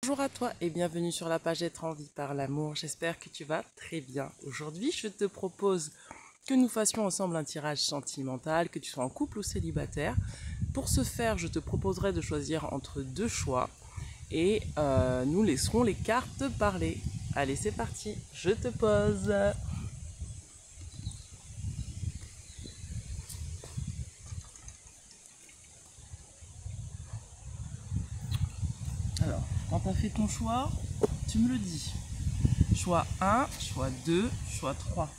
Bonjour à toi et bienvenue sur la page Être en vie par l'amour. J'espère que tu vas très bien. Aujourd'hui, je te propose que nous fassions ensemble un tirage sentimental, que tu sois en couple ou célibataire. Pour ce faire, je te proposerai de choisir entre deux choix et nous laisserons les cartes parler. Allez, c'est parti, je te pose. Alors, quand tu as fait ton choix, tu me le dis. Choix 1, choix 2, choix 3.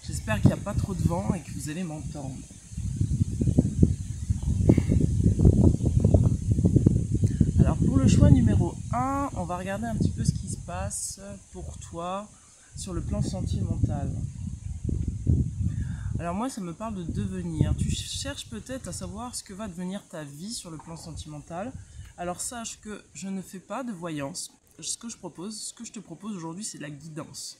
J'espère qu'il n'y a pas trop de vent et que vous allez m'entendre. Alors pour le choix numéro 1, on va regarder un petit peu ce qui se passe pour toi sur le plan sentimental. Alors moi, ça me parle de devenir. Tu cherches peut-être à savoir ce que va devenir ta vie sur le plan sentimental. Alors sache que je ne fais pas de voyance. Ce que je te propose aujourd'hui, c'est de la guidance.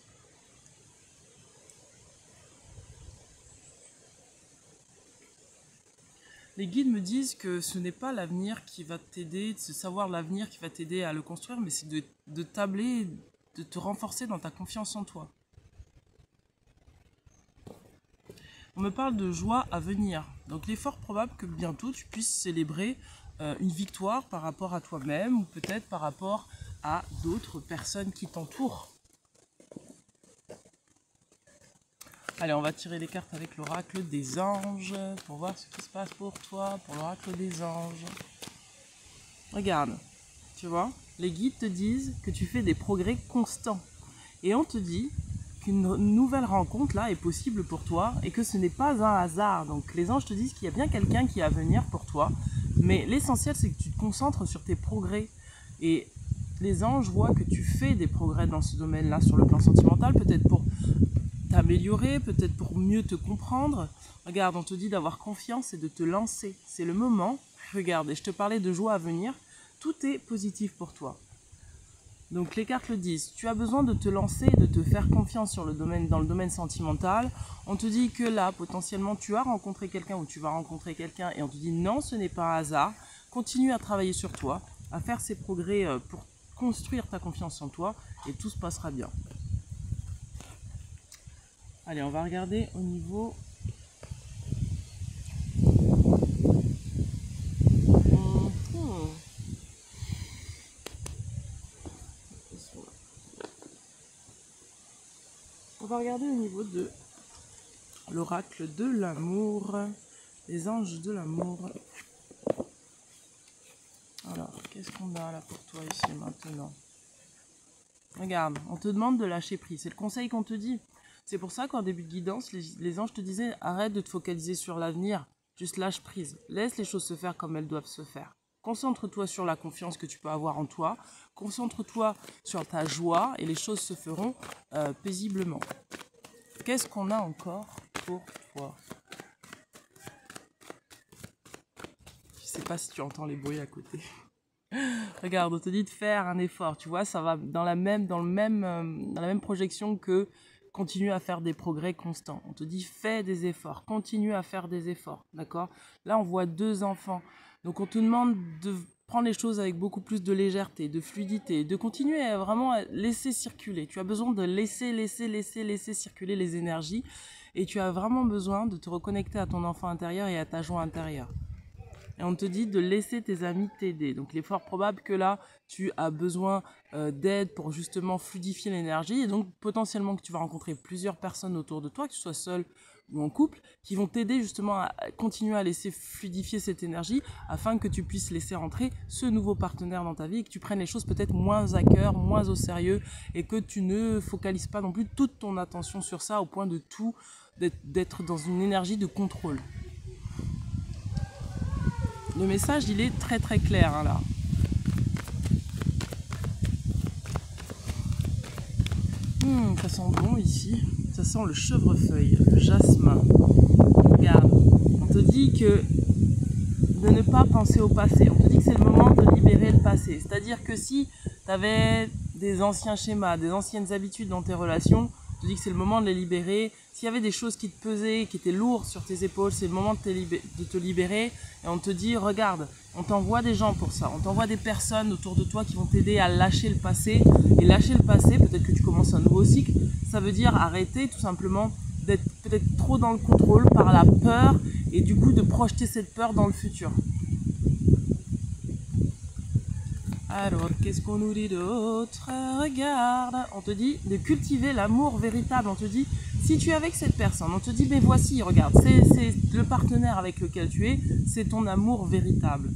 Les guides me disent que ce n'est pas l'avenir qui va t'aider, de savoir l'avenir qui va t'aider à le construire, mais c'est de tabler, de te renforcer dans ta confiance en toi. On me parle de joie à venir. Donc il est fort probable que bientôt tu puisses célébrer une victoire par rapport à toi-même ou peut-être par rapport à d'autres personnes qui t'entourent. Allez, on va tirer les cartes avec l'oracle des anges pour voir ce qui se passe pour toi, pour l'oracle des anges. Regarde, tu vois, les guides te disent que tu fais des progrès constants. Et on te dit qu'une nouvelle rencontre là est possible pour toi et que ce n'est pas un hasard. Donc les anges te disent qu'il y a bien quelqu'un qui est à venir pour toi. Mais l'essentiel, c'est que tu te concentres sur tes progrès. Et les anges voient que tu fais des progrès dans ce domaine-là, sur le plan sentimental, peut-être pour t'améliorer, peut-être pour mieux te comprendre. Regarde, on te dit d'avoir confiance et de te lancer. C'est le moment. Regarde, et je te parlais de joie à venir. Tout est positif pour toi. Donc les cartes le disent, tu as besoin de te lancer et de te faire confiance dans le domaine sentimental. On te dit que là, potentiellement, tu as rencontré quelqu'un ou tu vas rencontrer quelqu'un et on te dit non, ce n'est pas un hasard. Continue à travailler sur toi, à faire ces progrès pour construire ta confiance en toi et tout se passera bien. Allez, on va regarder au niveau... On va regarder au niveau de l'oracle de l'amour, les anges de l'amour. Alors, qu'est-ce qu'on a là pour toi ici maintenant? Regarde, on te demande de lâcher prise, c'est le conseil qu'on te dit. C'est pour ça qu'en début de guidance, les anges te disaient arrête de te focaliser sur l'avenir, juste lâche prise, laisse les choses se faire comme elles doivent se faire. Concentre-toi sur la confiance que tu peux avoir en toi, concentre-toi sur ta joie et les choses se feront paisiblement. Qu'est-ce qu'on a encore pour toi? Je ne sais pas si tu entends les bruits à côté. Regarde, on te dit de faire un effort, tu vois, ça va dans la même projection que continue à faire des progrès constants. On te dit fais des efforts, continue à faire des efforts, d'accord? Là, on voit deux enfants. Donc, on te demande de prendre les choses avec beaucoup plus de légèreté, de fluidité, de continuer à vraiment laisser circuler. Tu as besoin de laisser circuler les énergies et tu as vraiment besoin de te reconnecter à ton enfant intérieur et à ta joie intérieure. Et on te dit de laisser tes amis t'aider. Donc il est fort probable que là, tu as besoin d'aide pour justement fluidifier l'énergie. Et donc potentiellement que tu vas rencontrer plusieurs personnes autour de toi, que tu sois seul ou en couple, qui vont t'aider justement à continuer à laisser fluidifier cette énergie afin que tu puisses laisser rentrer ce nouveau partenaire dans ta vie et que tu prennes les choses peut-être moins à cœur, moins au sérieux et que tu ne focalises pas non plus toute ton attention sur ça au point de tout, d'être dans une énergie de contrôle. Le message, il est très très clair hein, là. Ça sent bon ici. Ça sent le chevrefeuille, le jasmin. Regarde, on te dit que de ne pas penser au passé. On te dit que c'est le moment de libérer le passé. C'est-à-dire que si tu avais des anciens schémas, des anciennes habitudes dans tes relations, On te dit que c'est le moment de les libérer. S'il y avait des choses qui te pesaient, qui étaient lourdes sur tes épaules, c'est le moment de te libérer. Et on te dit, regarde, on t'envoie des gens pour ça. On t'envoie des personnes autour de toi qui vont t'aider à lâcher le passé. Et lâcher le passé, peut-être que tu commences un nouveau cycle, ça veut dire arrêter tout simplement d'être peut-être trop dans le contrôle par la peur et du coup de projeter cette peur dans le futur. Alors, qu'est-ce qu'on nous dit d'autre? Regarde, on te dit de cultiver l'amour véritable. On te dit, si tu es avec cette personne, on te dit, mais voici, regarde, c'est le partenaire avec lequel tu es, c'est ton amour véritable.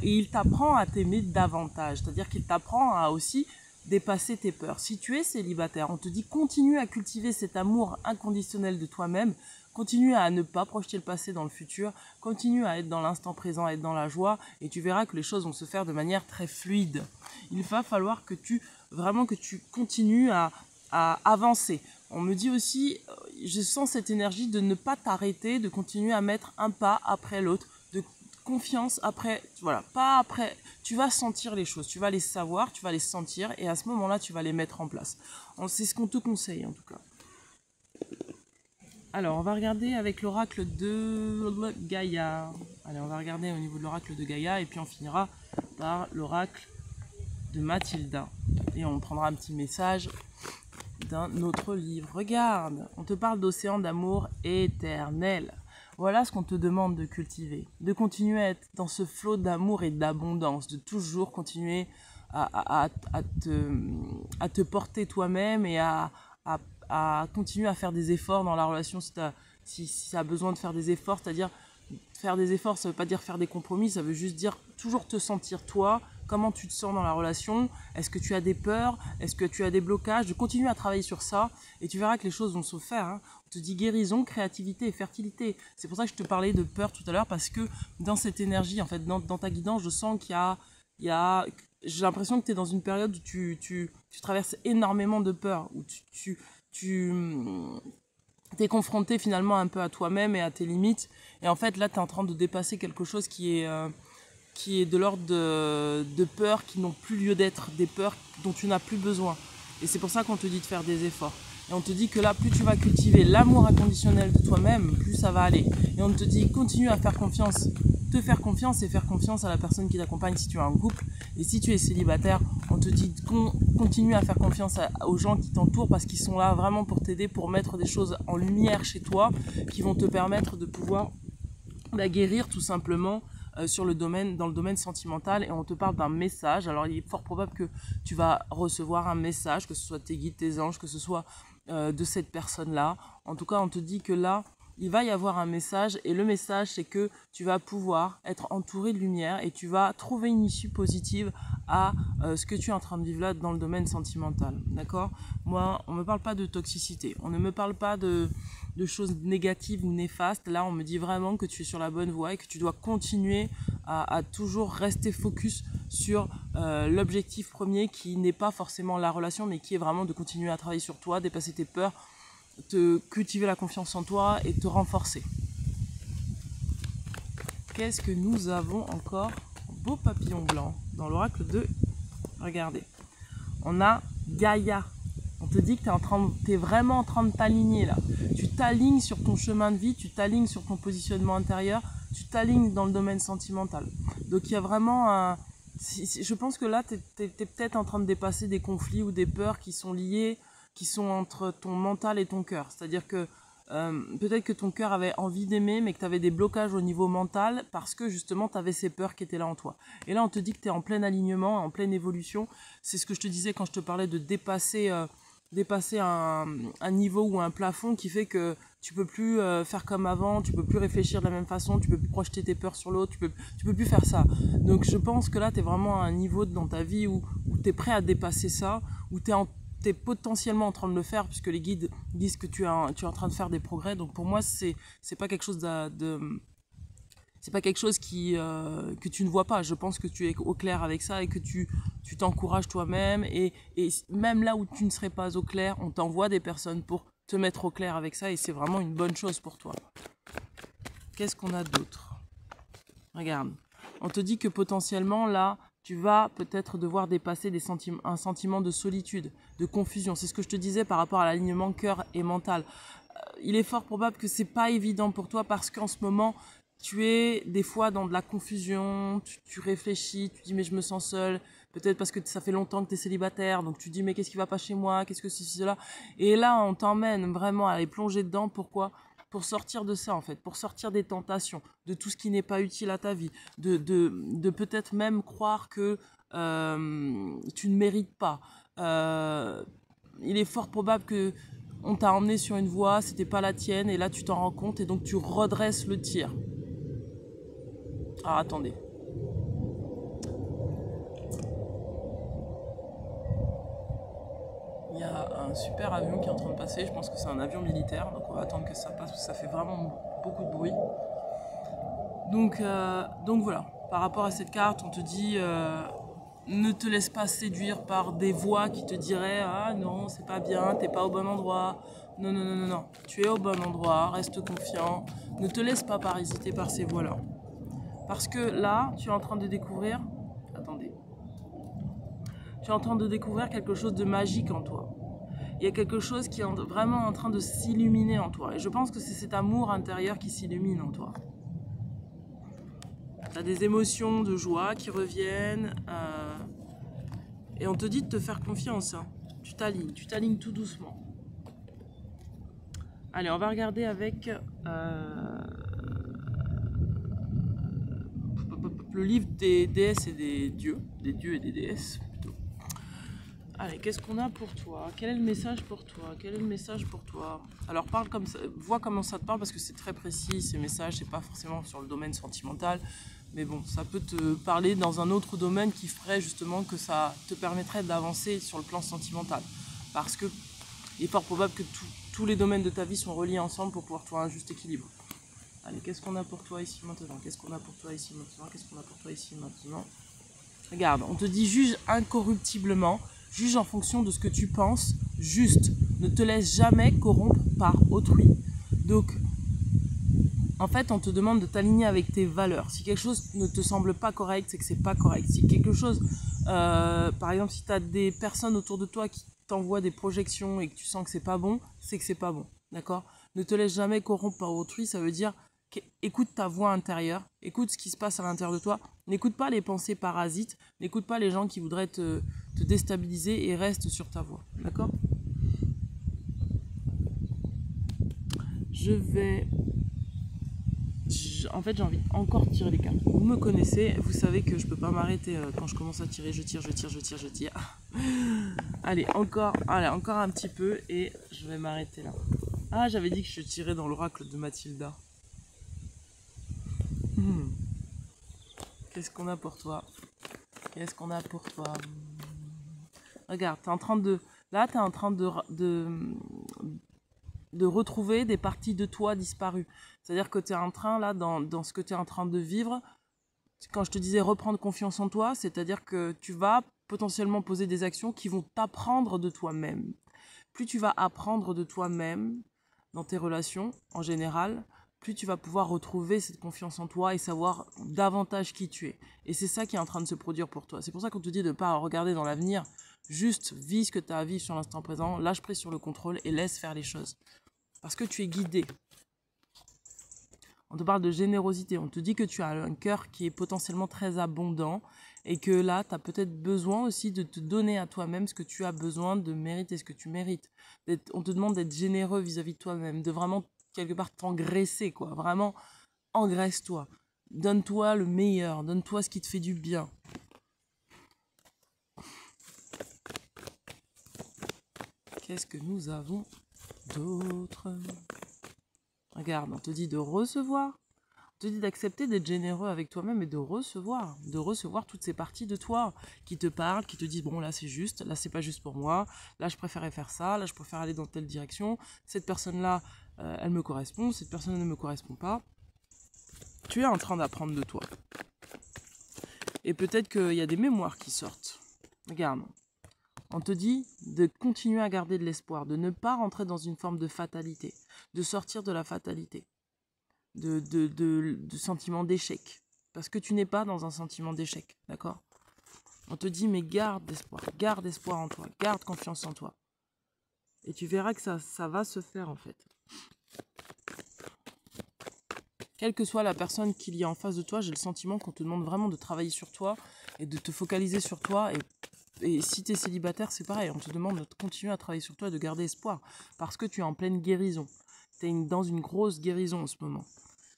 Et il t'apprend à t'aimer davantage, c'est-à-dire qu'il t'apprend à aussi dépasser tes peurs. Si tu es célibataire, on te dit, continue à cultiver cet amour inconditionnel de toi-même. Continue à ne pas projeter le passé dans le futur, continue à être dans l'instant présent, à être dans la joie, et tu verras que les choses vont se faire de manière très fluide. Il va falloir que tu continues à avancer. On me dit aussi, je sens cette énergie de ne pas t'arrêter, de continuer à mettre un pas après l'autre, de confiance après, voilà, pas après, tu vas sentir les choses, tu vas les savoir, tu vas les sentir, et à ce moment-là, tu vas les mettre en place. C'est ce qu'on te conseille en tout cas. Alors, on va regarder avec l'oracle de Gaïa. Allez, on va regarder au niveau de l'oracle de Gaïa et puis on finira par l'oracle de Mathilda. Et on prendra un petit message d'un autre livre. Regarde, on te parle d'océan d'amour éternel. Voilà ce qu'on te demande de cultiver. De continuer à être dans ce flot d'amour et d'abondance. De toujours continuer à te porter toi-même et à continuer à faire des efforts dans la relation si tu as besoin de faire des efforts, c'est-à-dire faire des efforts, ça ne veut pas dire faire des compromis, ça veut juste dire toujours te sentir toi, comment tu te sens dans la relation, est-ce que tu as des peurs, est-ce que tu as des blocages, de continuer à travailler sur ça et tu verras que les choses vont se faire. Hein. On te dit guérison, créativité et fertilité. C'est pour ça que je te parlais de peur tout à l'heure parce que dans cette énergie, en fait, dans ta guidance, je sens qu'il y a j'ai l'impression que tu es dans une période où tu traverses énormément de peur, où tu t'es confronté finalement un peu à toi-même et à tes limites. Et en fait, là, tu es en train de dépasser quelque chose qui est de l'ordre de peurs qui n'ont plus lieu d'être, des peurs dont tu n'as plus besoin. Et c'est pour ça qu'on te dit de faire des efforts. Et on te dit que là, plus tu vas cultiver l'amour inconditionnel de toi-même, plus ça va aller. Et on te dit, continue à faire confiance, te faire confiance et faire confiance à la personne qui t'accompagne si tu es en couple. Et si tu es célibataire, on te dit, continue à faire confiance aux gens qui t'entourent parce qu'ils sont là vraiment pour t'aider, pour mettre des choses en lumière chez toi qui vont te permettre de pouvoir la guérir tout simplement dans le domaine sentimental. Et on te parle d'un message. Alors il est fort probable que tu vas recevoir un message, que ce soit tes guides, tes anges, que ce soit de cette personne-là. En tout cas, on te dit que là, il va y avoir un message et le message, c'est que tu vas pouvoir être entouré de lumière et tu vas trouver une issue positive à ce que tu es en train de vivre là dans le domaine sentimental. D'accord? Moi, on ne me parle pas de toxicité, on ne me parle pas de choses négatives ou néfastes. Là, on me dit vraiment que tu es sur la bonne voie et que tu dois continuer à toujours rester focus sur l'objectif premier qui n'est pas forcément la relation, mais qui est vraiment de continuer à travailler sur toi, dépasser tes peurs, te cultiver la confiance en toi et te renforcer. Qu'est-ce que nous avons encore? Beau papillon blanc dans l'oracle de... Regardez, on a Gaïa. On te dit que tu es vraiment en train de t'aligner là. Tu t'alignes sur ton chemin de vie, tu t'alignes sur ton positionnement intérieur, tu t'alignes dans le domaine sentimental. Donc il y a vraiment un... Je pense que là, tu es peut-être en train de dépasser des conflits ou des peurs qui sont liées, qui sont entre ton mental et ton cœur. C'est-à-dire que peut-être que ton cœur avait envie d'aimer, mais que tu avais des blocages au niveau mental parce que justement tu avais ces peurs qui étaient là en toi. Et là, on te dit que tu es en plein alignement, en pleine évolution. C'est ce que je te disais quand je te parlais de dépasser un niveau ou un plafond qui fait que tu peux plus faire comme avant, tu peux plus réfléchir de la même façon, tu peux plus projeter tes peurs sur l'autre, tu peux plus faire ça. Donc je pense que là, tu es vraiment à un niveau dans ta vie où tu es prêt à dépasser ça, où tu es potentiellement en train de le faire puisque les guides disent que tu es en train de faire des progrès. Donc pour moi, c'est pas quelque chose c'est pas quelque chose que tu ne vois pas. Je pense que tu es au clair avec ça et que tu t'encourages toi-même. Et même là où tu ne serais pas au clair, on t'envoie des personnes pour te mettre au clair avec ça. Et c'est vraiment une bonne chose pour toi. Qu'est-ce qu'on a d'autre? Regarde. On te dit que potentiellement, là, Tu vas peut-être devoir dépasser un sentiment de solitude, de confusion. C'est ce que je te disais par rapport à l'alignement cœur et mental. Il est fort probable que c'est pas évident pour toi parce qu'en ce moment, tu es des fois dans de la confusion, tu réfléchis, tu dis mais je me sens seule, peut-être parce que ça fait longtemps que tu es célibataire, donc tu dis mais qu'est-ce qui va pas chez moi, qu'est-ce que c'est cela. Et là, on t'emmène vraiment à aller plonger dedans. Pourquoi ? Pour sortir de ça en fait, pour sortir des tentations, de tout ce qui n'est pas utile à ta vie, de peut-être même croire que tu ne mérites pas. Il est fort probable que on t'a emmené sur une voie, c'était pas la tienne, et là tu t'en rends compte et donc tu redresses le tir. Alors attendez. Il y a un super avion qui est en train de passer, je pense que c'est un avion militaire, donc on va attendre que ça passe parce que ça fait vraiment beaucoup de bruit. Donc voilà, par rapport à cette carte, on te dit ne te laisse pas séduire par des voix qui te diraient ah non, c'est pas bien, t'es pas au bon endroit. Non, non, non, non, non, tu es au bon endroit, reste confiant, ne te laisse pas parasiter par ces voix-là. Parce que là, tu es en train de découvrir, attendez, tu es en train de découvrir quelque chose de magique en toi. Il y a quelque chose qui est vraiment en train de s'illuminer en toi. Et je pense que c'est cet amour intérieur qui s'illumine en toi. Tu as des émotions de joie qui reviennent. Et on te dit de te faire confiance. Hein. Tu t'alignes tout doucement. Allez, on va regarder avec le livre des déesses et des dieux et des déesses plutôt. Allez, qu'est-ce qu'on a pour toi? Quel est le message pour toi? Quel est le message pour toi? Alors parle comme ça, vois comment ça te parle parce que c'est très précis ces messages, c'est pas forcément sur le domaine sentimental, mais bon, ça peut te parler dans un autre domaine qui ferait justement que ça te permettrait d'avancer sur le plan sentimental. Parce que il est fort probable que tous les domaines de ta vie sont reliés ensemble pour pouvoir trouver un juste équilibre. Allez, qu'est-ce qu'on a pour toi ici maintenant? Qu'est-ce qu'on a pour toi ici maintenant? Qu'est-ce qu'on a pour toi ici maintenant? Regarde, on te dit juge incorruptiblement, juge en fonction de ce que tu penses, juste. Ne te laisse jamais corrompre par autrui. Donc, en fait, on te demande de t'aligner avec tes valeurs. Si quelque chose ne te semble pas correct, c'est que c'est pas correct. Si quelque chose, par exemple, si tu as des personnes autour de toi qui t'envoient des projections et que tu sens que c'est pas bon, c'est que c'est pas bon. D'accord? Ne te laisse jamais corrompre par autrui, ça veut dire écoute ta voix intérieure, écoute ce qui se passe à l'intérieur de toi, n'écoute pas les pensées parasites, n'écoute pas les gens qui voudraient te déstabiliser et reste sur ta voie. D'accord? En fait, j'ai envie encore de tirer les cartes. Vous me connaissez, vous savez que je peux pas m'arrêter quand je commence à tirer, je tire. Allez, encore un petit peu et je vais m'arrêter là. Ah, j'avais dit que je tirais dans l'oracle de Mathilda. Qu'est-ce qu'on a pour toi? Qu'est-ce qu'on a pour toi? Regarde, là, t'es en train de retrouver des parties de toi disparues. C'est-à-dire que tu es en train, là, dans ce que tu es en train de vivre, quand je te disais reprendre confiance en toi, c'est-à-dire que tu vas potentiellement poser des actions qui vont t'apprendre de toi-même. Plus tu vas apprendre de toi-même dans tes relations, en général, plus tu vas pouvoir retrouver cette confiance en toi et savoir davantage qui tu es. Et c'est ça qui est en train de se produire pour toi. C'est pour ça qu'on te dit de ne pas regarder dans l'avenir, juste vis ce que tu as à vivre sur l'instant présent, lâche prise sur le contrôle et laisse faire les choses. Parce que tu es guidé. On te parle de générosité, on te dit que tu as un cœur qui est potentiellement très abondant et que là, tu as peut-être besoin aussi de te donner à toi-même ce que tu as besoin de mériter, ce que tu mérites. On te demande d'être généreux vis-à-vis de toi-même, de vraiment quelque part t'engraisser, quoi. Vraiment, engraisse-toi. Donne-toi le meilleur, donne-toi ce qui te fait du bien. Qu'est-ce que nous avons d'autre? Regarde, on te dit de recevoir. On te dit d'accepter d'être généreux avec toi-même et de recevoir toutes ces parties de toi qui te parlent, qui te disent bon là c'est juste, là c'est pas juste pour moi, là je préférais faire ça, là je préfère aller dans telle direction, cette personne-là elle me correspond, cette personne ne me correspond pas. Tu es en train d'apprendre de toi. Et peut-être qu'il y a des mémoires qui sortent. Regarde, on te dit de continuer à garder de l'espoir, de ne pas rentrer dans une forme de fatalité, de sortir de la fatalité. De sentiment d'échec. Parce que tu n'es pas dans un sentiment d'échec, d'accord? On te dit, mais garde espoir en toi, garde confiance en toi. Et tu verras que ça va se faire en fait. Quelle que soit la personne qu'il y a en face de toi, j'ai le sentiment qu'on te demande vraiment de travailler sur toi et de te focaliser sur toi. Et si tu es célibataire, c'est pareil, on te demande de continuer à travailler sur toi et de garder espoir. Parce que tu es en pleine guérison. Tu es dans une grosse guérison en ce moment.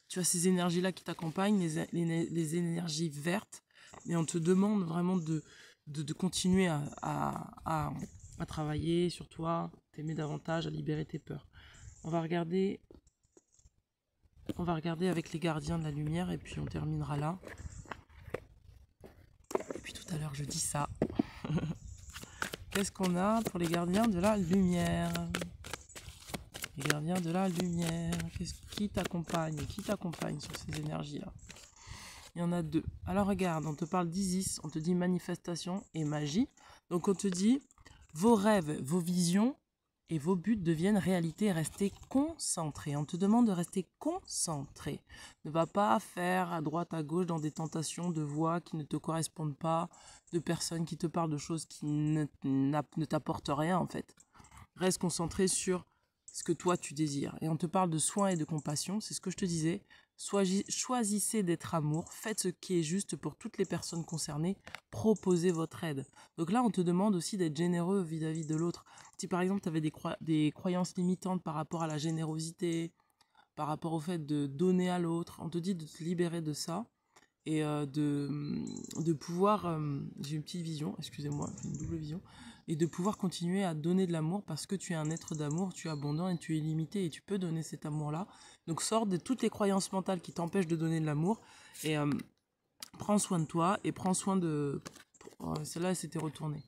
Tu as ces énergies-là qui t'accompagnent, les énergies vertes. Et on te demande vraiment de continuer à travailler sur toi, t'aimer davantage, à libérer tes peurs. On va regarder avec les gardiens de la lumière et puis on terminera là. Et puis tout à l'heure, je dis ça. Qu'est-ce qu'on a pour les gardiens de la lumière? Les gardiens de la lumière. Qui t'accompagne sur ces énergies-là? Il y en a deux. Alors regarde, on te parle d'Isis, on te dit manifestation et magie. Donc on te dit, vos rêves, vos visions et vos buts deviennent réalité. Restez concentrés. On te demande de rester concentré. Ne va pas faire à droite, à gauche dans des tentations de voix qui ne te correspondent pas, de personnes qui te parlent de choses qui ne t'apportent rien en fait. Reste concentré sur ce que toi tu désires. Et on te parle de soin et de compassion, c'est ce que je te disais. Choisissez d'être amour, faites ce qui est juste pour toutes les personnes concernées, proposez votre aide. Donc là, on te demande aussi d'être généreux vis-à-vis de l'autre. Si par exemple, tu avais des croyances limitantes par rapport à la générosité, par rapport au fait de donner à l'autre, on te dit de te libérer de ça et de pouvoir... j'ai une petite vision, excusez-moi, une double vision. Et de pouvoir continuer à donner de l'amour parce que tu es un être d'amour, tu es abondant et tu es illimité et tu peux donner cet amour-là. Donc sors de toutes les croyances mentales qui t'empêchent de donner de l'amour et prends soin de toi et prends soin de... celle-là, elle s'était retournée.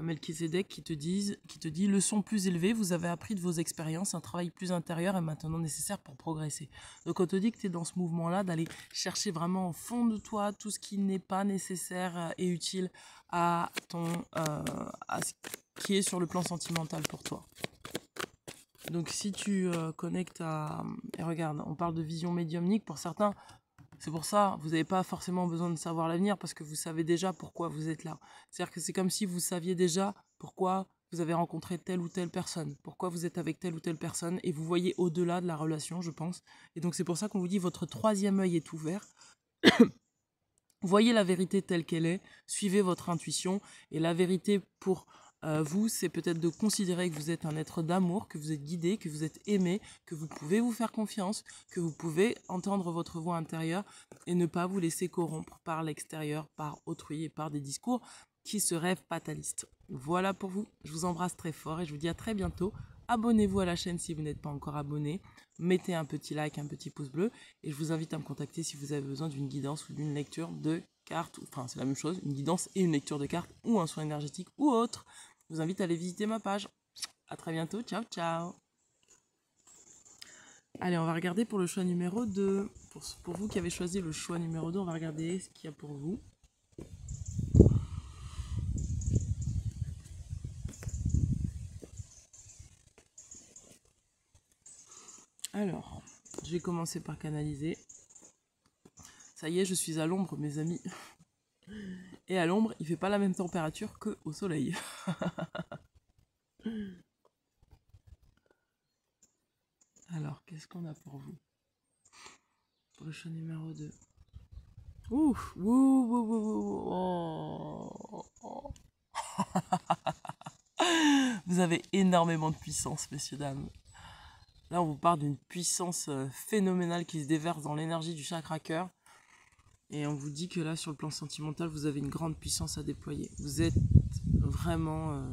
Melchizedek qui te dit leçon plus élevée, vous avez appris de vos expériences, un travail plus intérieur est maintenant nécessaire pour progresser. Donc on te dit que tu es dans ce mouvement-là, d'aller chercher vraiment au fond de toi tout ce qui n'est pas nécessaire et utile à ce qui est sur le plan sentimental pour toi. Donc si tu connectes à... Et regarde, on parle de vision médiumnique pour certains. C'est pour ça, vous n'avez pas forcément besoin de savoir l'avenir parce que vous savez déjà pourquoi vous êtes là. C'est-à-dire que c'est comme si vous saviez déjà pourquoi vous avez rencontré telle ou telle personne, pourquoi vous êtes avec telle ou telle personne et vous voyez au-delà de la relation, je pense. Et donc c'est pour ça qu'on vous dit votre troisième œil est ouvert. Voyez la vérité telle qu'elle est, suivez votre intuition et la vérité pour... vous, c'est peut-être de considérer que vous êtes un être d'amour, que vous êtes guidé, que vous êtes aimé, que vous pouvez vous faire confiance, que vous pouvez entendre votre voix intérieure et ne pas vous laisser corrompre par l'extérieur, par autrui et par des discours qui se rêvent fatalistes. Voilà pour vous, je vous embrasse très fort et je vous dis à très bientôt. Abonnez-vous à la chaîne si vous n'êtes pas encore abonné, mettez un petit like, un petit pouce bleu et je vous invite à me contacter si vous avez besoin d'une guidance ou d'une lecture de cartes, enfin c'est la même chose, une guidance et une lecture de cartes ou un soin énergétique ou autre. Je vous invite à aller visiter ma page. A très bientôt, ciao ciao. Allez, on va regarder pour le choix numéro 2. Pour vous qui avez choisi le choix numéro 2, on va regarder ce qu'il y a pour vous. Alors, je vais commencer par canaliser. Ça y est, je suis à l'ombre, mes amis. Et à l'ombre, il fait pas la même température qu'au soleil. Alors, qu'est-ce qu'on a pour vous? Pour le choix numéro 2. Ouf, oh. Vous avez énormément de puissance, messieurs, dames. Là, on vous parle d'une puissance phénoménale qui se déverse dans l'énergie du chakra cœur. Et on vous dit que là, sur le plan sentimental, vous avez une grande puissance à déployer. Vous êtes vraiment...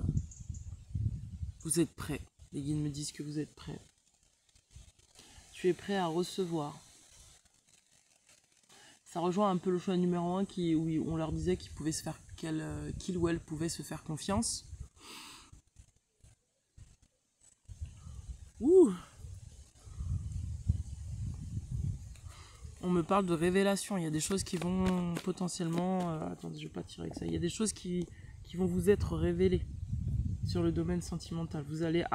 vous êtes prêts. Les guides me disent que vous êtes prêts. Tu es prêt à recevoir. Ça rejoint un peu le choix numéro 1 où on leur disait qu'ils pouvaient se faire qu'il ou elle pouvait se faire confiance. Ouh. On me parle de révélation. Il y a des choses qui vont potentiellement... attendez, je ne vais pas tirer avec ça. Il y a des choses qui vont vous être révélées sur le domaine sentimental. Vous allez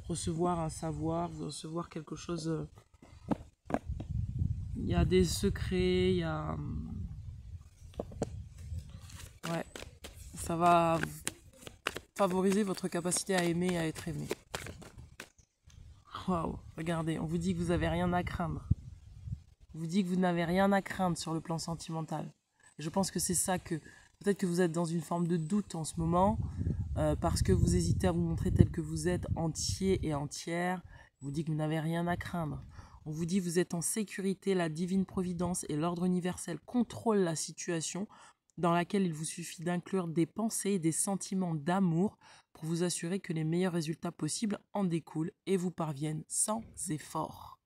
recevoir un savoir, recevoir quelque chose... il y a des secrets, il y a... ça va favoriser votre capacité à aimer et à être aimé. Waouh, regardez, on vous dit que vous n'avez rien à craindre. On vous dit que vous n'avez rien à craindre sur le plan sentimental. Et je pense que c'est ça que... Peut-être que vous êtes dans une forme de doute en ce moment, parce que vous hésitez à vous montrer tel que vous êtes, entier et entière. On vous dit que vous n'avez rien à craindre. On vous dit que vous êtes en sécurité, la divine providence et l'ordre universel contrôlent la situation dans laquelle il vous suffit d'inclure des pensées et des sentiments d'amour pour vous assurer que les meilleurs résultats possibles en découlent et vous parviennent sans effort.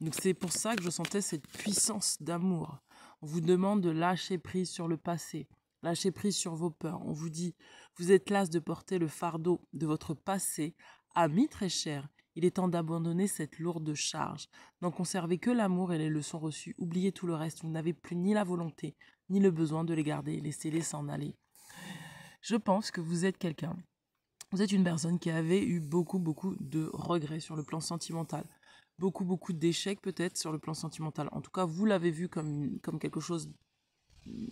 Donc c'est pour ça que je sentais cette puissance d'amour. On vous demande de lâcher prise sur le passé, lâcher prise sur vos peurs. On vous dit, vous êtes las de porter le fardeau de votre passé. Amis très chers, il est temps d'abandonner cette lourde charge. N'en conservez que l'amour et les leçons reçues. Oubliez tout le reste, vous n'avez plus ni la volonté, ni le besoin de les garder. Laissez-les s'en aller. Je pense que vous êtes quelqu'un. Vous êtes une personne qui avait eu beaucoup de regrets sur le plan sentimental. Beaucoup d'échecs peut-être sur le plan sentimental. En tout cas, vous l'avez vu comme quelque chose,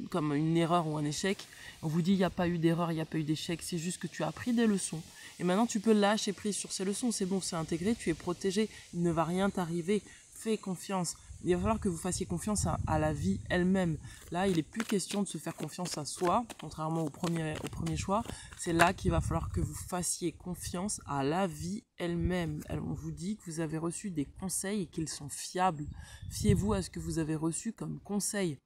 comme une erreur ou un échec. On vous dit, il n'y a pas eu d'erreur, il n'y a pas eu d'échec. C'est juste que tu as appris des leçons. Et maintenant, tu peux lâcher prise sur ces leçons. C'est bon, c'est intégré, tu es protégé. Il ne va rien t'arriver. Fais confiance. Il va falloir que vous fassiez confiance à la vie elle-même. Là, il n'est plus question de se faire confiance à soi, contrairement au premier choix. C'est là qu'il va falloir que vous fassiez confiance à la vie elle-même. On vous dit que vous avez reçu des conseils et qu'ils sont fiables. Fiez-vous à ce que vous avez reçu comme conseil.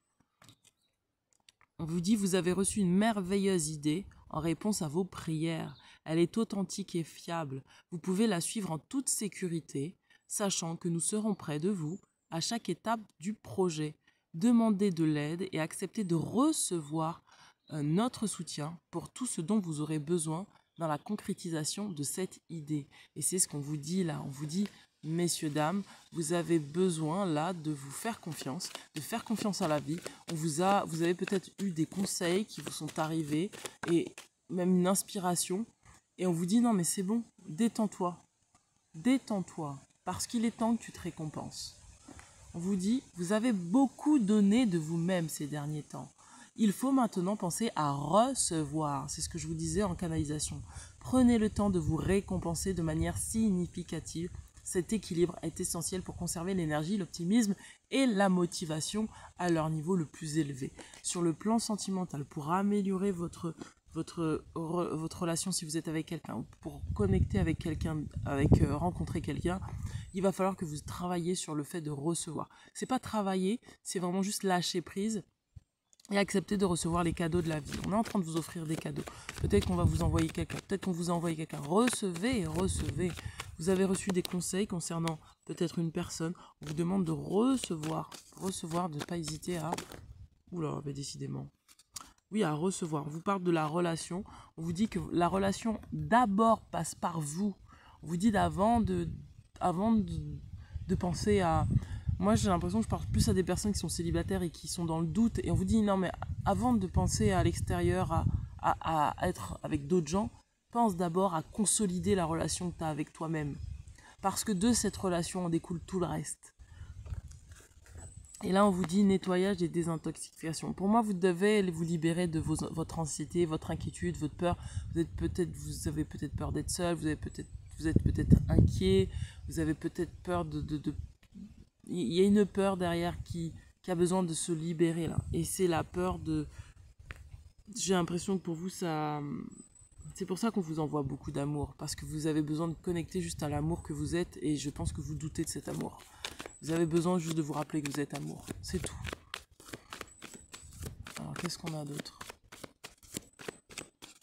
On vous dit que vous avez reçu une merveilleuse idée en réponse à vos prières. Elle est authentique et fiable. Vous pouvez la suivre en toute sécurité, sachant que nous serons près de vous à chaque étape du projet. Demandez de l'aide et acceptez de recevoir notre soutien pour tout ce dont vous aurez besoin dans la concrétisation de cette idée. Et c'est ce qu'on vous dit là. On vous dit, messieurs, dames, vous avez besoin là de vous faire confiance, de faire confiance à la vie. Vous avez peut-être eu des conseils qui vous sont arrivés et même une inspiration. Et on vous dit, non mais c'est bon, détends-toi. Détends-toi, parce qu'il est temps que tu te récompenses. On vous dit, vous avez beaucoup donné de vous-même ces derniers temps. Il faut maintenant penser à recevoir. C'est ce que je vous disais en canalisation. Prenez le temps de vous récompenser de manière significative. Cet équilibre est essentiel pour conserver l'énergie, l'optimisme et la motivation à leur niveau le plus élevé. Sur le plan sentimental, pour améliorer votre relation si vous êtes avec quelqu'un, pour connecter avec quelqu'un, rencontrer quelqu'un, il va falloir que vous travailliez sur le fait de recevoir. C'est pas travailler, c'est vraiment juste lâcher prise et accepter de recevoir les cadeaux de la vie. On est en train de vous offrir des cadeaux. Peut-être qu'on va vous envoyer quelqu'un, peut-être qu'on vous a envoyé quelqu'un. Recevez. Vous avez reçu des conseils concernant peut-être une personne. On vous demande de recevoir, de ne pas hésiter à... Oula, mais décidément. Oui, à recevoir. On vous parle de la relation. On vous dit que la relation d'abord passe par vous. On vous dit avant de penser à... Moi, j'ai l'impression que je parle plus à des personnes qui sont célibataires et qui sont dans le doute. Et on vous dit, non, mais avant de penser à l'extérieur, à être avec d'autres gens, pense d'abord à consolider la relation que tu as avec toi-même. Parce que de cette relation, en découle tout le reste. Et là, on vous dit nettoyage et désintoxication. Pour moi, vous devez vous libérer de votre anxiété, votre inquiétude, votre peur. Vous avez peut-être peur d'être seul, vous êtes peut-être inquiet, vous avez peut-être peur Il y a une peur derrière qui a besoin de se libérer là. Et c'est la peur de... J'ai l'impression que pour vous, ça... C'est pour ça qu'on vous envoie beaucoup d'amour. Parce que vous avez besoin de connecter juste à l'amour que vous êtes. Et je pense que vous doutez de cet amour. Vous avez besoin juste de vous rappeler que vous êtes amour. C'est tout. Alors, qu'est-ce qu'on a d'autre?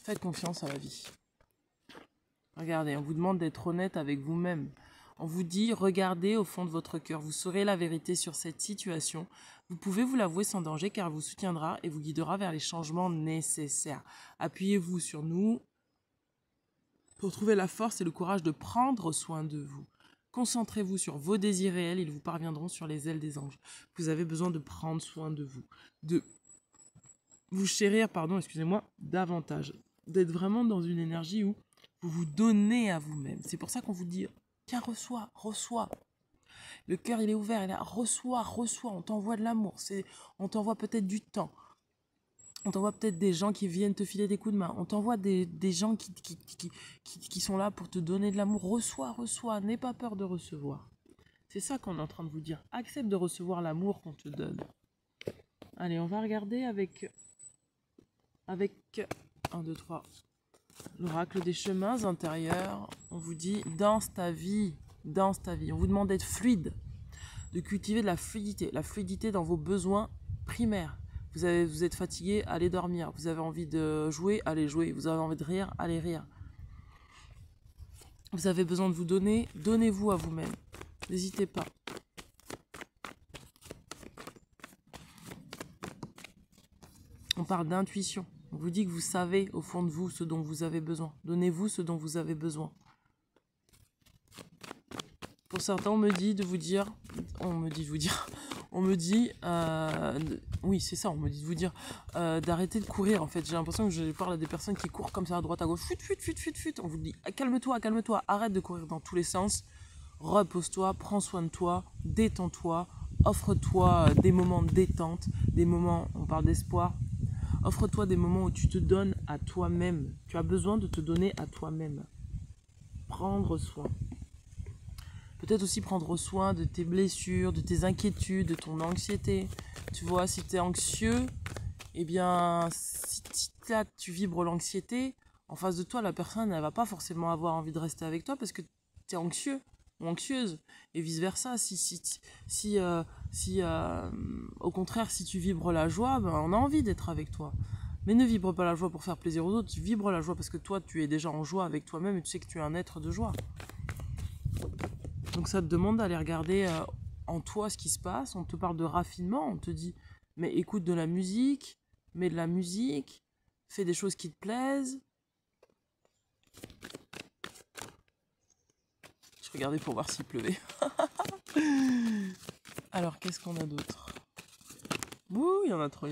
Faites confiance à la vie. Regardez, on vous demande d'être honnête avec vous-même. On vous dit, regardez au fond de votre cœur. Vous saurez la vérité sur cette situation. Vous pouvez vous l'avouer sans danger car elle vous soutiendra et vous guidera vers les changements nécessaires. Appuyez-vous sur nous pour trouver la force et le courage de prendre soin de vous. Concentrez-vous sur vos désirs réels, ils vous parviendront sur les ailes des anges. Vous avez besoin de prendre soin de vous, de vous chérir, davantage, d'être vraiment dans une énergie où vous vous donnez à vous-même. C'est pour ça qu'on vous dit, tiens, reçois. Le cœur, il est ouvert, il est là, reçois, on t'envoie de l'amour, on t'envoie peut-être du temps. On t'envoie peut-être des gens qui viennent te filer des coups de main. On t'envoie des gens qui sont là pour te donner de l'amour. Reçois. N'aie pas peur de recevoir. C'est ça qu'on est en train de vous dire. Accepte de recevoir l'amour qu'on te donne. Allez, on va regarder avec 1, 2, 3. L'oracle des chemins intérieurs. On vous dit, danse ta vie. On vous demande d'être fluide, de cultiver de la fluidité dans vos besoins primaires. Vous êtes fatigué, allez dormir. Vous avez envie de jouer, allez jouer. Vous avez envie de rire, allez rire. Vous avez besoin de vous donner, donnez-vous à vous-même. N'hésitez pas. On parle d'intuition. On vous dit que vous savez au fond de vous ce dont vous avez besoin. Donnez-vous ce dont vous avez besoin. Pour certains, on me dit, oui c'est ça, on me dit de vous dire d'arrêter de courir en fait. J'ai l'impression que je parle à des personnes qui courent comme ça à droite à gauche, fut. On vous dit calme-toi, arrête de courir dans tous les sens, repose-toi, prends soin de toi, détends-toi, offre-toi des moments de détente, des moments, on parle d'espoir, offre-toi des moments où tu te donnes à toi-même. Tu as besoin de te donner à toi-même. Prendre soin. Peut-être aussi prendre soin de tes blessures, de tes inquiétudes, de ton anxiété. Tu vois, si tu es anxieux, eh bien, si là, tu vibres l'anxiété, en face de toi, la personne, elle va pas forcément avoir envie de rester avec toi parce que tu es anxieux ou anxieuse. Et vice-versa, au contraire, si tu vibres la joie, ben, on a envie d'être avec toi. Mais ne vibre pas la joie pour faire plaisir aux autres, vibre la joie parce que toi, tu es déjà en joie avec toi-même et tu sais que tu es un être de joie. Donc ça te demande d'aller regarder en toi ce qui se passe. On te parle de raffinement, on te dit mais écoute de la musique, mets de la musique, fais des choses qui te plaisent. Je regardais pour voir s'il pleuvait. Alors qu'est-ce qu'on a d'autre? Ouh, il y en a trop.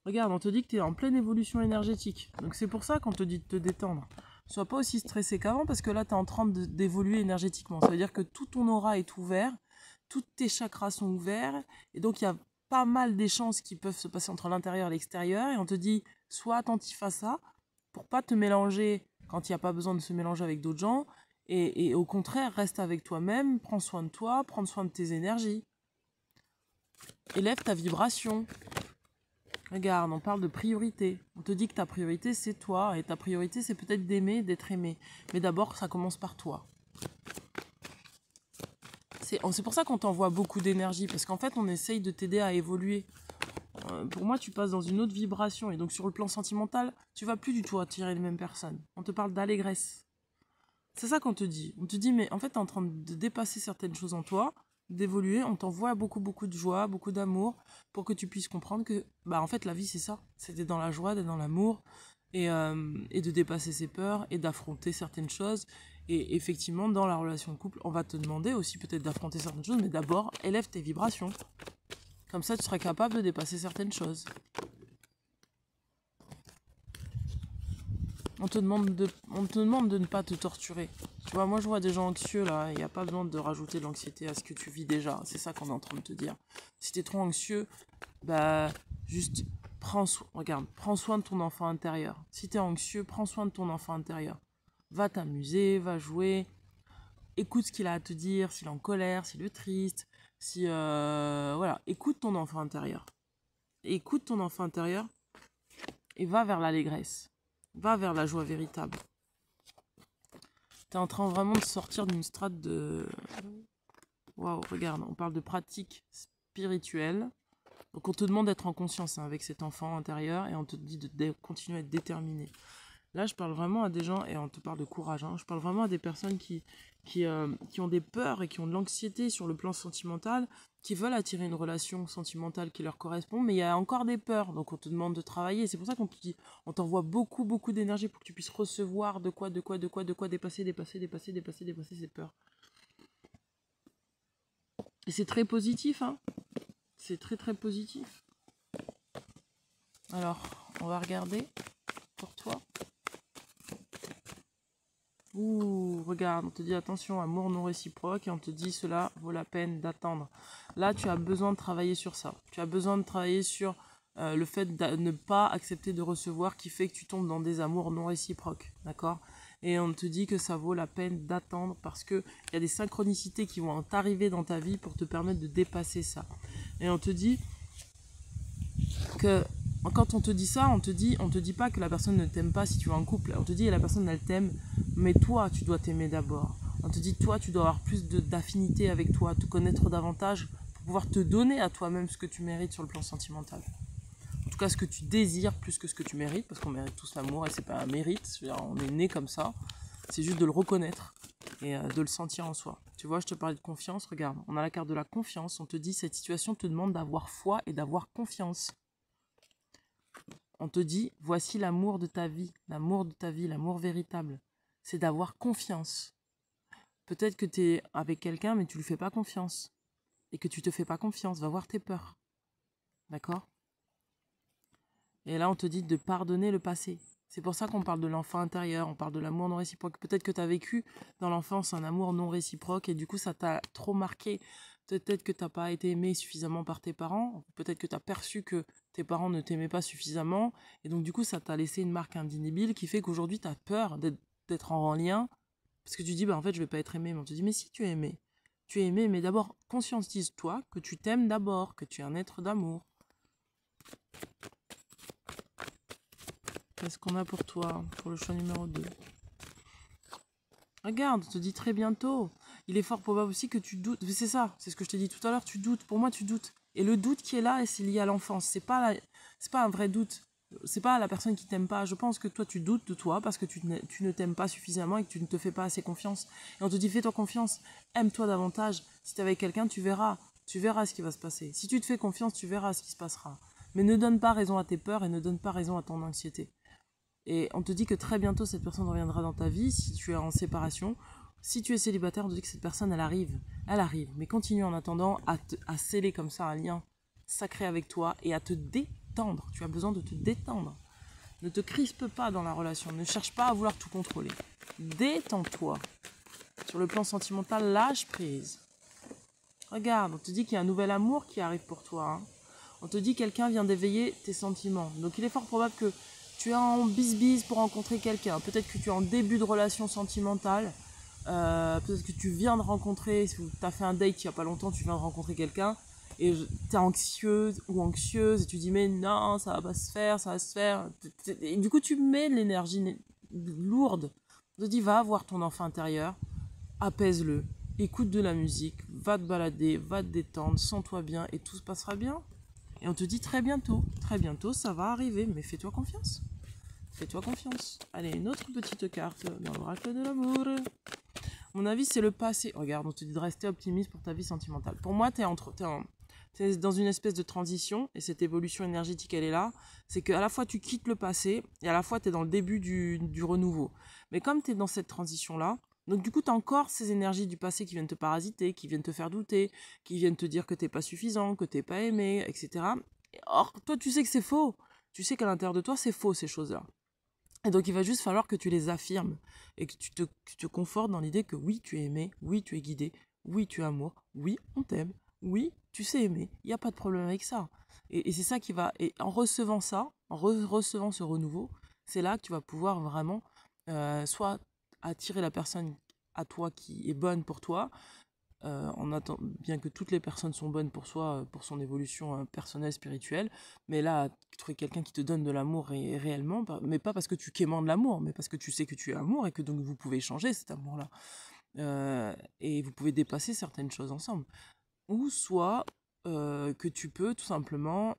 Regarde, on te dit que tu es en pleine évolution énergétique. Donc c'est pour ça qu'on te dit de te détendre. Sois pas aussi stressé qu'avant parce que là, tu es en train d'évoluer énergétiquement. Ça veut dire que tout ton aura est ouvert, tous tes chakras sont ouverts, et donc il y a pas mal d'échanges qui peuvent se passer entre l'intérieur et l'extérieur, et on te dit, sois attentif à ça, pour pas te mélanger quand il n'y a pas besoin de se mélanger avec d'autres gens, et au contraire, reste avec toi-même, prends soin de toi, prends soin de tes énergies. Élève ta vibration. Regarde, on parle de priorité. On te dit que ta priorité, c'est toi. Et ta priorité, c'est peut-être d'aimer, d'être aimé. Mais d'abord, ça commence par toi. C'est pour ça qu'on t'envoie beaucoup d'énergie. Parce qu'en fait, on essaye de t'aider à évoluer. Pour moi, tu passes dans une autre vibration. Et donc, sur le plan sentimental, tu vas plus du tout attirer les mêmes personnes. On te parle d'allégresse. C'est ça qu'on te dit. On te dit, mais en fait, tu es en train de dépasser certaines choses en toi, d'évoluer, on t'envoie beaucoup de joie, beaucoup d'amour, pour que tu puisses comprendre que, bah en fait, la vie, c'est ça. C'est d'être dans la joie, d'être dans l'amour, et de dépasser ses peurs, et d'affronter certaines choses. Et effectivement, dans la relation de couple, on va te demander aussi peut-être d'affronter certaines choses, mais d'abord, élève tes vibrations. Comme ça, tu seras capable de dépasser certaines choses. On te demande de ne pas te torturer. Tu vois, moi je vois des gens anxieux là, il n'y a pas besoin de rajouter de l'anxiété à ce que tu vis déjà. C'est ça qu'on est en train de te dire. Si tu es trop anxieux, bah juste prends soin de ton enfant intérieur. Si tu es anxieux, prends soin de ton enfant intérieur. Va t'amuser, va jouer. Écoute ce qu'il a à te dire, s'il est en colère, s'il est triste, voilà, écoute ton enfant intérieur. Écoute ton enfant intérieur et va vers l'allégresse. Va vers la joie véritable. Tu es en train vraiment de sortir d'une strate de... Waouh, regarde, on parle de pratique spirituelle. Donc on te demande d'être en conscience avec cet enfant intérieur et on te dit de continuer à être déterminé. Là, je parle vraiment à des gens, et on te parle de courage, je parle vraiment à des personnes qui ont des peurs et qui ont de l'anxiété sur le plan sentimental, qui veulent attirer une relation sentimentale qui leur correspond, mais il y a encore des peurs, donc on te demande de travailler. C'est pour ça qu'on te dit, on t'envoie beaucoup d'énergie pour que tu puisses recevoir de quoi dépasser ces peurs. Et c'est très positif, c'est très positif. Alors, on va regarder pour toi. Ouh, regarde, on te dit attention, amour non réciproque, et on te dit cela vaut la peine d'attendre. Là, tu as besoin de travailler sur ça. Tu as besoin de travailler sur le fait de ne pas accepter de recevoir qui fait que tu tombes dans des amours non réciproques, d'accord? Et on te dit que ça vaut la peine d'attendre parce qu'il y a des synchronicités qui vont t'arriver dans ta vie pour te permettre de dépasser ça. Et on te dit que quand on te dit ça, on te dit pas que la personne ne t'aime pas si tu es en couple. On te dit que la personne elle t'aime, mais toi tu dois t'aimer d'abord. On te dit toi tu dois avoir plus d'affinité avec toi, te connaître davantage pour pouvoir te donner à toi-même ce que tu mérites sur le plan sentimental. En tout cas ce que tu désires plus que ce que tu mérites, parce qu'on mérite tous l'amour et c'est pas un mérite, on est né comme ça. C'est juste de le reconnaître et de le sentir en soi. Tu vois, je te parlais de confiance, regarde, on a la carte de la confiance, on te dit cette situation te demande d'avoir foi et d'avoir confiance. On te dit, voici l'amour de ta vie, l'amour véritable. C'est d'avoir confiance. Peut-être que tu es avec quelqu'un, mais tu ne lui fais pas confiance. Et que tu te fais pas confiance, va voir tes peurs. D'accord? Et là, on te dit de pardonner le passé. C'est pour ça qu'on parle de l'enfant intérieur, on parle de l'amour non réciproque. Peut-être que tu as vécu dans l'enfance un amour non réciproque et du coup, ça t'a trop marqué. Peut-être que tu n'as pas été aimé suffisamment par tes parents. Peut-être que tu as perçu que tes parents ne t'aimaient pas suffisamment. Et donc, du coup, ça t'a laissé une marque indélébile qui fait qu'aujourd'hui, tu as peur d'être en lien. Parce que tu dis, bah, en fait, je vais pas être aimé. Mais on te dit, mais si tu es aimé. Tu es aimé, mais d'abord, conscientise-toi que tu t'aimes d'abord, que tu es un être d'amour. Qu'est-ce qu'on a pour toi, pour le choix numéro 2? Regarde, on te dit très bientôt. Il est fort probable aussi que tu doutes. C'est ça, c'est ce que je t'ai dit tout à l'heure, tu doutes. Pour moi, tu doutes. Et le doute qui est là, c'est lié à l'enfance. C'est pas un vrai doute. C'est pas la personne qui t'aime pas. Je pense que toi, tu doutes de toi parce que tu ne t'aimes pas suffisamment et que tu ne te fais pas assez confiance. Et on te dit, fais-toi confiance. Aime-toi davantage. Si tu es avec quelqu'un, tu verras. Tu verras ce qui va se passer. Si tu te fais confiance, tu verras ce qui se passera. Mais ne donne pas raison à tes peurs et ne donne pas raison à ton anxiété. Et on te dit que très bientôt, cette personne reviendra dans ta vie si tu es en séparation. Si tu es célibataire, on te dit que cette personne, elle arrive. Elle arrive. Mais continue en attendant à sceller comme ça un lien sacré avec toi et à te détendre. Tu as besoin de te détendre. Ne te crispe pas dans la relation. Ne cherche pas à vouloir tout contrôler. Détends-toi. Sur le plan sentimental, lâche prise. Regarde, on te dit qu'il y a un nouvel amour qui arrive pour toi. On te dit que quelqu'un vient d'éveiller tes sentiments. Donc il est fort probable que tu es en bis-bis pour rencontrer quelqu'un. Peut-être que tu es en début de relation sentimentale. Peut-être que tu viens de rencontrer, tu as fait un date il n'y a pas longtemps, tu viens de rencontrer quelqu'un et tu es anxieuse ou anxieuse et tu dis mais non, ça va pas se faire, ça va se faire. Et du coup, tu mets de l'énergie lourde. On te dit va voir ton enfant intérieur, apaise-le, écoute de la musique, va te balader, va te détendre, sens-toi bien et tout se passera bien. Et on te dit très bientôt ça va arriver, mais fais-toi confiance. Fais-toi confiance. Allez, une autre petite carte dans l'oracle de l'amour. Mon avis, c'est le passé. Regarde, on te dit de rester optimiste pour ta vie sentimentale. Pour moi, t'es dans une espèce de transition, et cette évolution énergétique, elle est là. C'est qu'à la fois, tu quittes le passé, et à la fois, tu es dans le début du renouveau. Mais comme tu es dans cette transition-là, donc du coup, tu as encore ces énergies du passé qui viennent te parasiter, qui viennent te faire douter, qui viennent te dire que t'es pas suffisant, que t'es pas aimé, etc. Or, toi, tu sais que c'est faux. Tu sais qu'à l'intérieur de toi, c'est faux, ces choses-là. Et donc, il va juste falloir que tu les affirmes et que tu te confortes dans l'idée que oui, tu es aimé, oui, tu es guidé, oui, tu es amour, oui, on t'aime, oui, tu sais aimer, il n'y a pas de problème avec ça. Et c'est ça qui va... Et en recevant ça, en recevant ce renouveau, c'est là que tu vas pouvoir vraiment soit attirer la personne à toi qui est bonne pour toi, bien que toutes les personnes sont bonnes pour soi, pour son évolution personnelle, spirituelle, mais là, trouver quelqu'un qui te donne de l'amour réellement, mais pas parce que tu quémandes l'amour, mais parce que tu sais que tu es amour et que donc vous pouvez échanger cet amour-là. Et vous pouvez dépasser certaines choses ensemble. Ou soit que tu peux tout simplement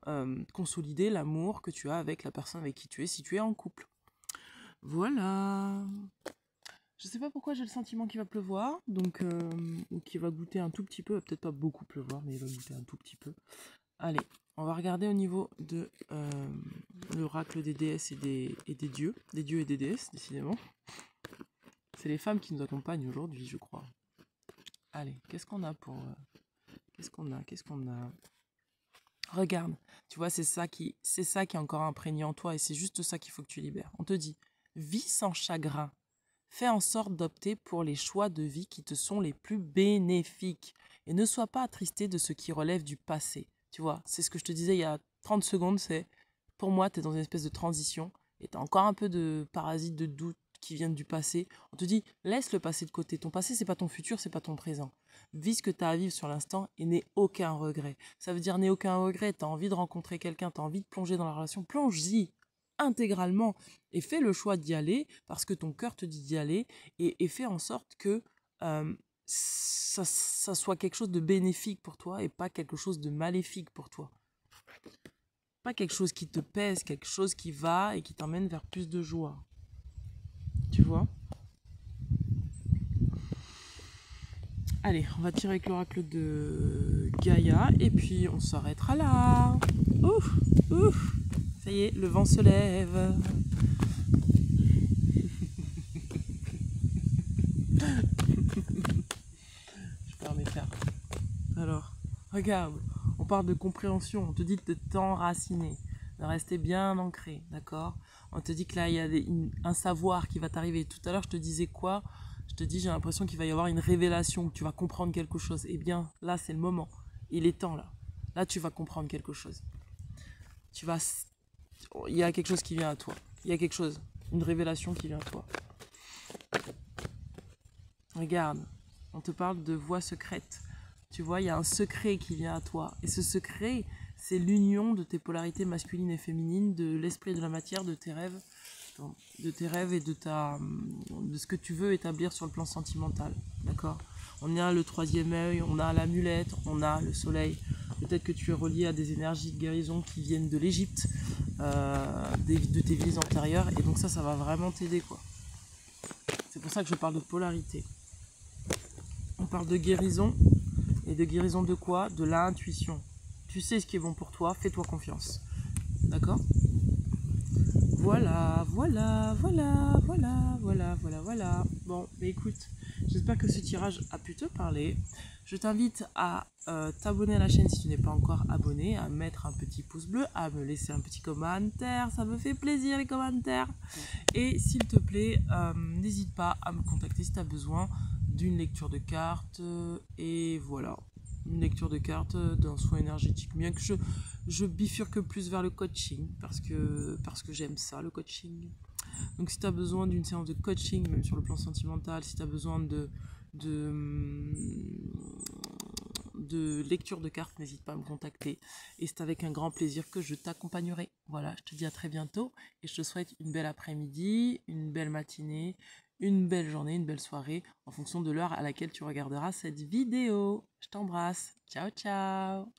consolider l'amour que tu as avec la personne avec qui tu es si tu es en couple. Voilà. Je sais pas pourquoi j'ai le sentiment qu'il va pleuvoir, donc ou qu'il va goûter un tout petit peu, peut-être pas beaucoup pleuvoir, mais il va goûter un tout petit peu. Allez, on va regarder au niveau de l'oracle des déesses et des dieux et des déesses, décidément. C'est les femmes qui nous accompagnent aujourd'hui, je crois. Allez, qu'est-ce qu'on a pour... qu'est-ce qu'on a Regarde, tu vois, c'est ça qui est encore imprégné en toi et c'est juste ça qu'il faut que tu libères. On te dit, vis sans chagrin. Fais en sorte d'opter pour les choix de vie qui te sont les plus bénéfiques. Et ne sois pas attristé de ce qui relève du passé. Tu vois, c'est ce que je te disais il y a 30 secondes, c'est pour moi, tu es dans une espèce de transition et tu as encore un peu de parasites de doute qui viennent du passé. On te dit, laisse le passé de côté. Ton passé, c'est pas ton futur, c'est pas ton présent. Vis ce que tu as à vivre sur l'instant et n'aie aucun regret. Ça veut dire n'aie aucun regret. Tu as envie de rencontrer quelqu'un, tu as envie de plonger dans la relation, plonge-y intégralement et fais le choix d'y aller parce que ton cœur te dit d'y aller et fais en sorte que ça soit quelque chose de bénéfique pour toi et pas quelque chose de maléfique pour toi. Pas quelque chose qui te pèse, quelque chose qui va et qui t'emmène vers plus de joie. Tu vois? Allez, on va tirer avec l'oracle de Gaïa et puis on s'arrêtera là. Ouf, ouf. Ça y est, le vent se lève. Je perds mes cartes. Alors, regarde, on parle de compréhension, on te dit de t'enraciner, de rester bien ancré, d'accord? On te dit que là, il y a un savoir qui va t'arriver. Tout à l'heure, je te disais quoi? Je te dis, j'ai l'impression qu'il va y avoir une révélation, que tu vas comprendre quelque chose. Eh bien, là, c'est le moment. Il est temps, là. Là, tu vas comprendre quelque chose. Il y a quelque chose qui vient à toi. Il y a quelque chose, une révélation qui vient à toi. Regarde, on te parle de voix secrète. Tu vois, il y a un secret qui vient à toi. Et ce secret, c'est l'union de tes polarités masculines et féminines, de l'esprit et de la matière, de tes rêves et de ce que tu veux établir sur le plan sentimental. D'accord? On a le troisième œil, on a l'amulette, on a le soleil. Peut-être que tu es relié à des énergies de guérison qui viennent de l'Égypte, de tes vies antérieures. Et donc ça va vraiment t'aider, quoi. C'est pour ça que je parle de polarité. On parle de guérison. Et de guérison de quoi? De l'intuition. Tu sais ce qui est bon pour toi, fais-toi confiance. D'accord? Voilà. Bon, mais écoute, j'espère que ce tirage a pu te parler. Je t'invite à t'abonner à la chaîne si tu n'es pas encore abonné, à mettre un petit pouce bleu, à me laisser un petit commentaire, ça me fait plaisir les commentaires. Et s'il te plaît, n'hésite pas à me contacter si tu as besoin d'une lecture de cartes. Et voilà, une lecture de cartes d'un soin énergétique. Bien que je bifurque plus vers le coaching, parce que j'aime ça, le coaching. Donc si tu as besoin d'une séance de coaching, même sur le plan sentimental, si tu as besoin de lecture de cartes, n'hésite pas à me contacter. Et c'est avec un grand plaisir que je t'accompagnerai. Voilà, je te dis à très bientôt et je te souhaite une belle après-midi, une belle matinée, une belle journée, une belle soirée, en fonction de l'heure à laquelle tu regarderas cette vidéo. Je t'embrasse. Ciao, ciao.